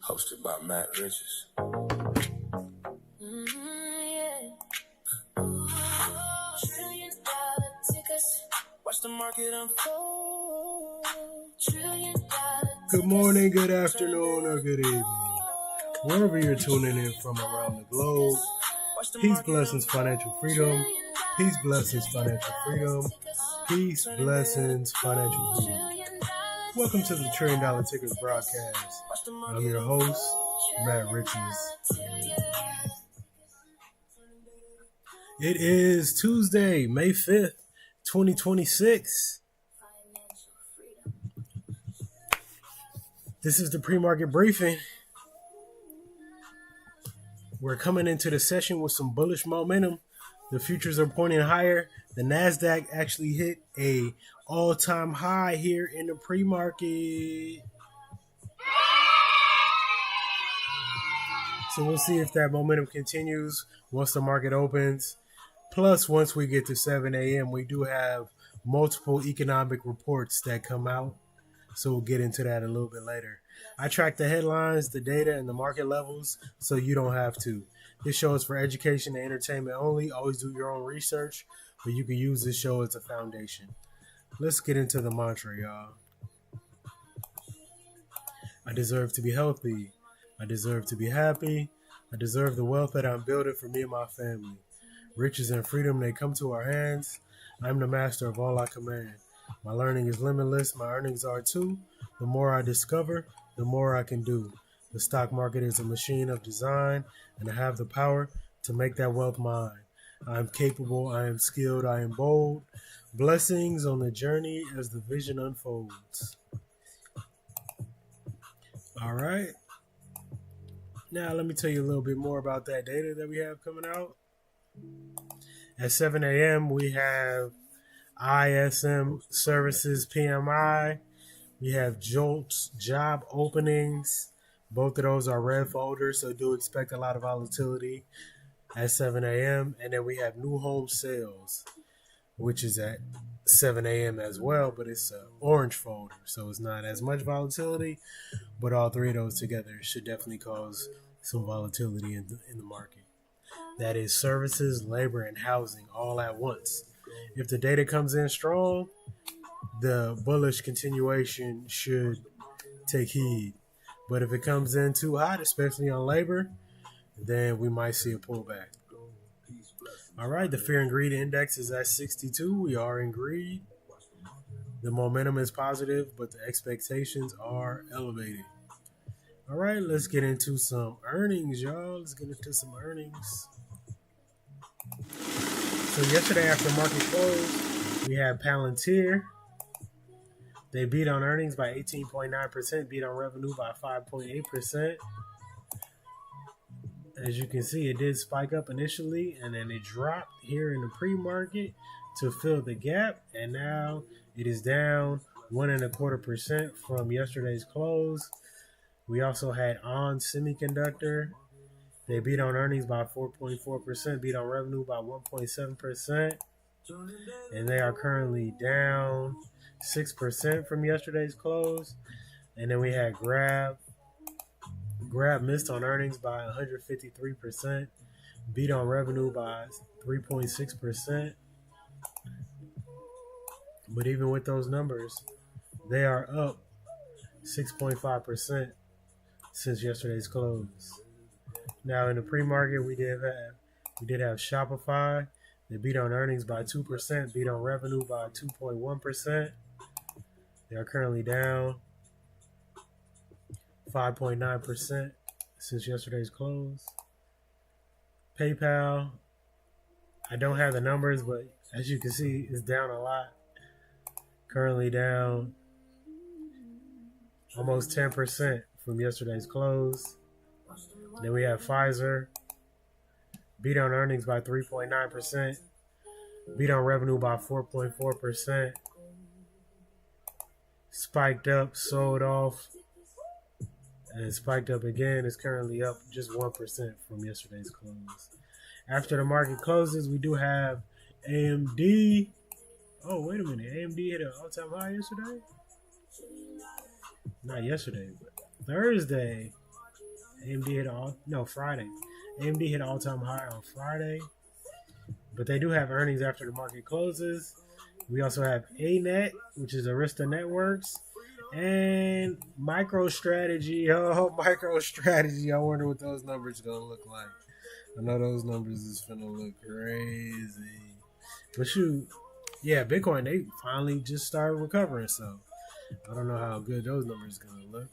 hosted by Matt Riches. Watch the market unfold. Good morning, good afternoon, or good evening. Wherever you're tuning in from around the globe, peace, blessings, financial freedom. Peace, blessings, financial freedom. Peace, blessings, financial freedom. Welcome to the $1 Trillion Tickers broadcast. I'm your host, Matt Riches. It is Tuesday, May 5th, 2026. This is the pre-market briefing. We're coming into the session with some bullish momentum. The futures are pointing higher. The NASDAQ actually hit a all-time high here in the pre-market. So we'll see if that momentum continues once the market opens. Plus, once we get to 7 a.m., we do have multiple economic reports that come out. So we'll get into that a little bit later. I track the headlines, the data, and the market levels so you don't have to. This show is for education and entertainment only. Always do your own research, but you can use this show as a foundation. Let's get into the mantra, y'all. I deserve to be healthy. I deserve to be happy. I deserve the wealth that I'm building for me and my family. Riches and freedom, they come to our hands. I'm the master of all I command. My learning is limitless. My earnings are too. The more I discover, the more I can do. The stock market is a machine of design, and I have the power to make that wealth mine. I am capable, I am skilled, I am bold. Blessings on the journey as the vision unfolds. All right. Now, let me tell you a little bit more about that data that we have coming out. At 7 a.m., we have ISM Services PMI. We have JOLTS job openings. Both of those are red folders, so do expect a lot of volatility at 7 a.m. And then we have new home sales, which is at 7 a.m. as well, but it's an orange folder, so it's not as much volatility. But all three of those together should definitely cause some volatility in the market. That is services, labor, and housing all at once. If the data comes in strong, the bullish continuation should take heed. But if it comes in too hot, especially on labor, then we might see a pullback. All right, the fear and greed index is at 62. We are in greed. The momentum is positive, but the expectations are elevated. All right, let's get into some earnings, y'all. Let's get into some earnings. So yesterday after market close, we had Palantir. They beat on earnings by 18.9%, beat on revenue by 5.8%. As you can see, it did spike up initially, and then it dropped here in the pre-market to fill the gap, and now it is down 1.25% from yesterday's close. We also had ON Semiconductor. They beat on earnings by 4.4%, beat on revenue by 1.7%, and they are currently down 6% from yesterday's close. And then we had Grab. Grab missed on earnings by 153%, beat on revenue by 3.6%. But even with those numbers, they are up 6.5% since yesterday's close. Now in the pre-market, we did have Shopify. They beat on earnings by 2%, beat on revenue by 2.1%. They are currently down 5.9% since yesterday's close. PayPal, I don't have the numbers, but as you can see, it's down a lot. Currently down almost 10% from yesterday's close. Then we have Pfizer, beat on earnings by 3.9%, beat on revenue by 4.4%, spiked up, sold off, and spiked up again. It's currently up just 1% from yesterday's close. After the market closes, we do have AMD. Oh, wait a minute. AMD hit an all-time high yesterday? Not yesterday, but Thursday. AMD hit Friday. AMD hit all-time high on Friday, but they do have earnings after the market closes. We also have ANET, which is Arista Networks, and MicroStrategy. Oh, MicroStrategy. I wonder what those numbers are going to look like. I know those numbers is going to look crazy. But shoot, yeah, Bitcoin, they finally just started recovering, so I don't know how good those numbers are going to look.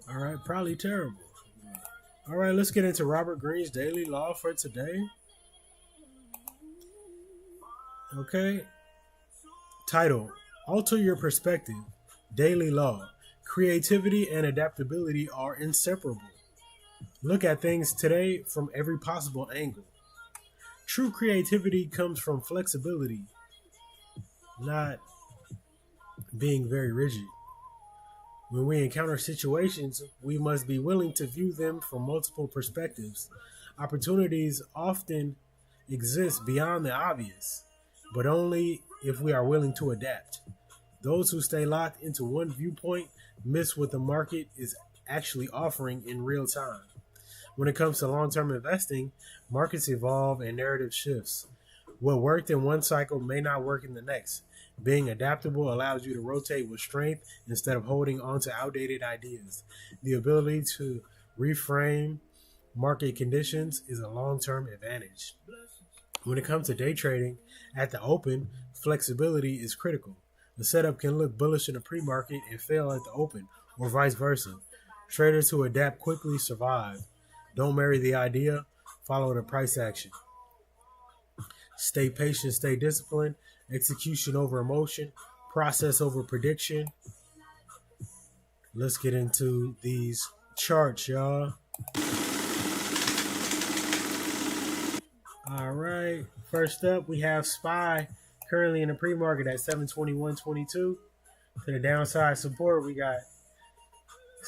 All right, probably terrible. All right, let's get into Robert Greene's daily law for today. Okay. Title: Alter your perspective. Daily law. Creativity and adaptability are inseparable. Look at things today from every possible angle. True creativity comes from flexibility, not being very rigid. When we encounter situations, we must be willing to view them from multiple perspectives. Opportunities often exist beyond the obvious, but only if we are willing to adapt. Those who stay locked into one viewpoint miss what the market is actually offering in real time. When it comes to long-term investing, markets evolve and narrative shifts. What worked in one cycle may not work in the next. Being adaptable allows you to rotate with strength instead of holding on to outdated ideas. The ability to reframe market conditions is a long-term advantage. When it comes to day trading, at the open, flexibility is critical. The setup can look bullish in the pre-market and fail at the open, or vice versa. Traders who adapt quickly survive. Don't marry the idea, follow the price action. Stay patient, stay disciplined. Execution over emotion, process over prediction. Let's get into these charts, y'all. All right. First up, we have SPY currently in the pre-market at 721.22. To the downside support, we got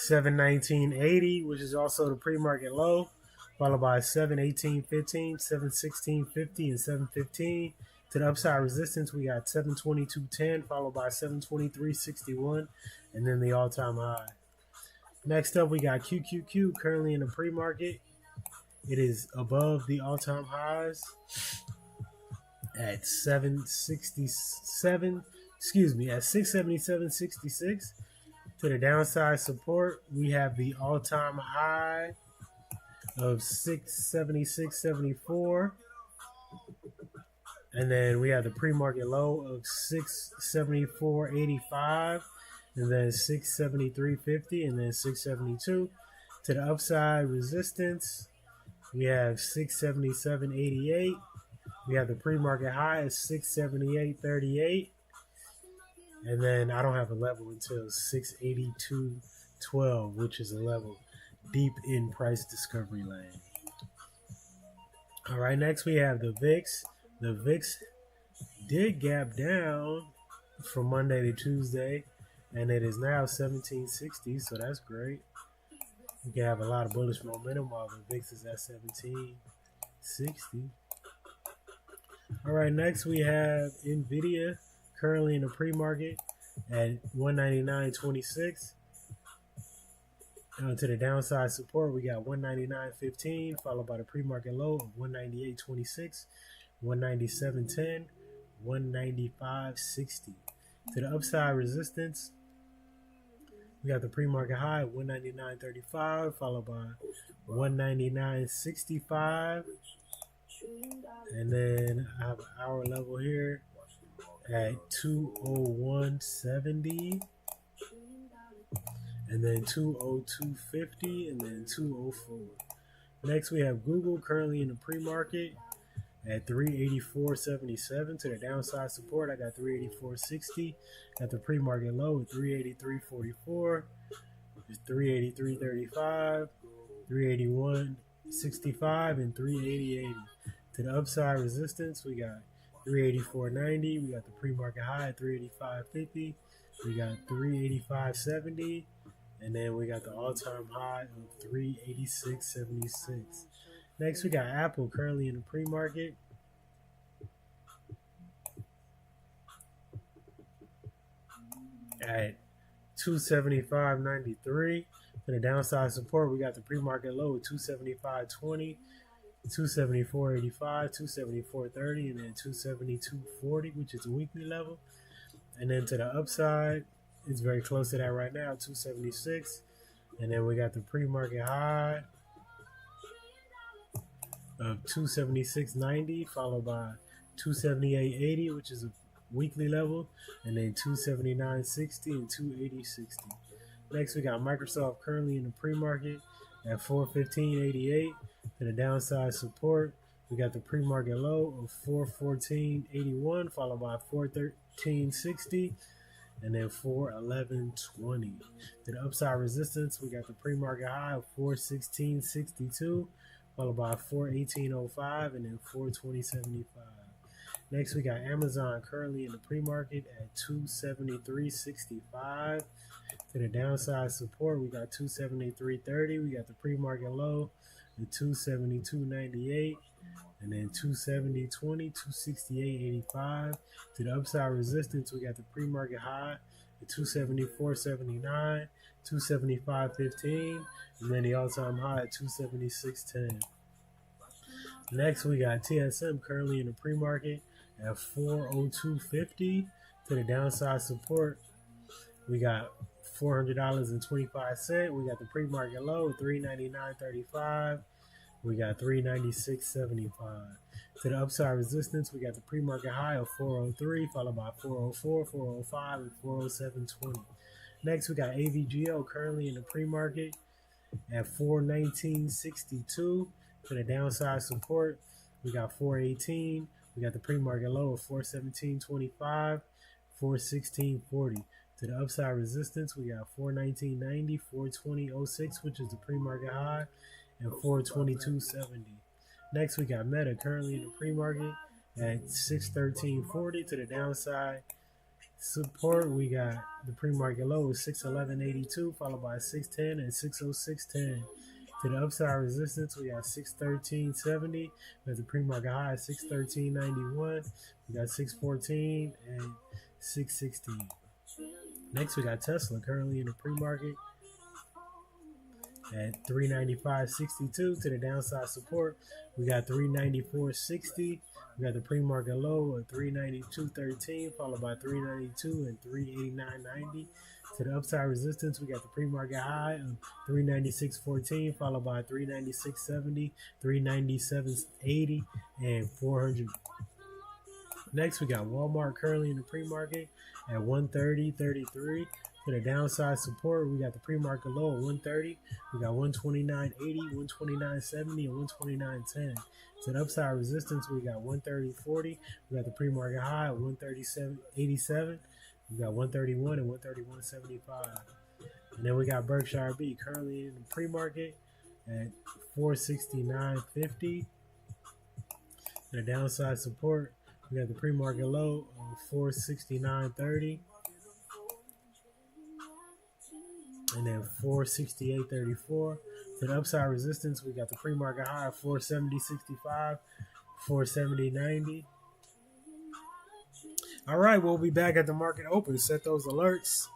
719.80, which is also the pre-market low, followed by 718.15, 716.50, and 715. To the upside resistance, we got 722.10, followed by 723.61, and then the all-time high. Next up, we got QQQ currently in the pre-market. It is above the all-time highs at 677.66. To the downside support, we have the all-time high of 676.74. And then we have the pre-market low of 674.85, and then 673.50, and then 672. To the upside resistance, we have 677.88. We have the pre-market high at 678.38. And then I don't have a level until 682.12, which is a level deep in price discovery land. All right, next we have the VIX. The VIX did gap down from Monday to Tuesday, and it is now 1760, so that's great. You can have a lot of bullish momentum while the VIX is at 1760. All right, next we have NVIDIA currently in the pre-market at 199.26. To the downside support, we got 199.15, followed by the pre-market low of 198.26. 197.10, 195.60. To the upside resistance, we got the pre-market high at 199.35, followed by 199.65, and then I have an hour level here at 201.70, and then 202.50, and then 204. Next, we have Google currently in the pre-market at 384.77. To the downside support, I got 384.60. Got the pre-market low at 383.44. It's 383.35, 381.65, and 380.80. To the upside resistance, we got 384.90. We got the pre-market high at 385.50. We got 385.70. And then we got the all-time high of 386.76. Next, we got Apple currently in the pre-market at 275.93. To the downside support, we got the pre-market low of 275.20, 274.85, 274.30, and then 272.40, which is a weekly level. And then to the upside, it's very close to that right now, 276. And then we got the pre-market high of 276.90, followed by 278.80, which is a weekly level, and then 279.60 and 280.60. Next, we got Microsoft currently in the pre-market at 415.88. To the downside support, we got the pre-market low of 414.81, followed by 413.60, and then 411.20. To the upside resistance, we got the pre-market high of 416.62, followed by 418.05, and then 420.75. Next, we got Amazon currently in the pre-market at 273.65. To the downside support, we got 273.30. We got the pre-market low at 272.98, and then 270.20, 268.85. To the upside resistance, we got the pre-market high at 274.79, 275.15, and then the all-time high at 276.10. Next, we got TSM currently in the pre-market at 402.50. To the downside support, we got $400.25. We got the pre-market low, $399.35. We got $396.75. To the upside resistance, we got the pre-market high of 403, followed by 404, 405, and 407.20. Next, we got AVGO currently in the pre-market at 419.62. To the downside support, we got 418. We got the pre-market low of 417.25, 416.40. To the upside resistance, we got 419.90, 420.06, which is the pre-market high, and 422.70. Next, we got Meta currently in the pre-market at 613.40. To the downside support, we got the pre-market low of 611.82, followed by 610 and 606.10. To the upside resistance, we got 613.70. We got the pre-market high at 613.91. We got 614 and 616. Next, we got Tesla currently in the pre-market at 395.62. To the downside support, we got 394.60. We got the pre-market low of 392.13, followed by 392 and 389.90. To the upside resistance, we got the pre-market high of 396.14, followed by 396.70, 397.80, and 400. Next, we got Walmart currently in the pre-market at 130.33. To the downside support, we got the pre-market low of 130. We got 129.80, 129.70, and 129.10. To the upside resistance, we got 130.40. We got the pre-market high at 137.87. We got 131 and 131.75. And then we got Berkshire B currently in the pre-market at 469.50. The downside support, we got the pre-market low of 469.30. And then 468.34. To the upside resistance, we got the pre-market high of 470.65, 470.90. All right, we'll be back at the market open. Set those alerts.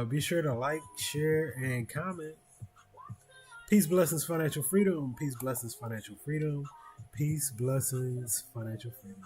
Be sure to like, share, and comment. Peace, blessings, financial freedom. Peace, blessings, financial freedom. Peace, blessings, financial freedom.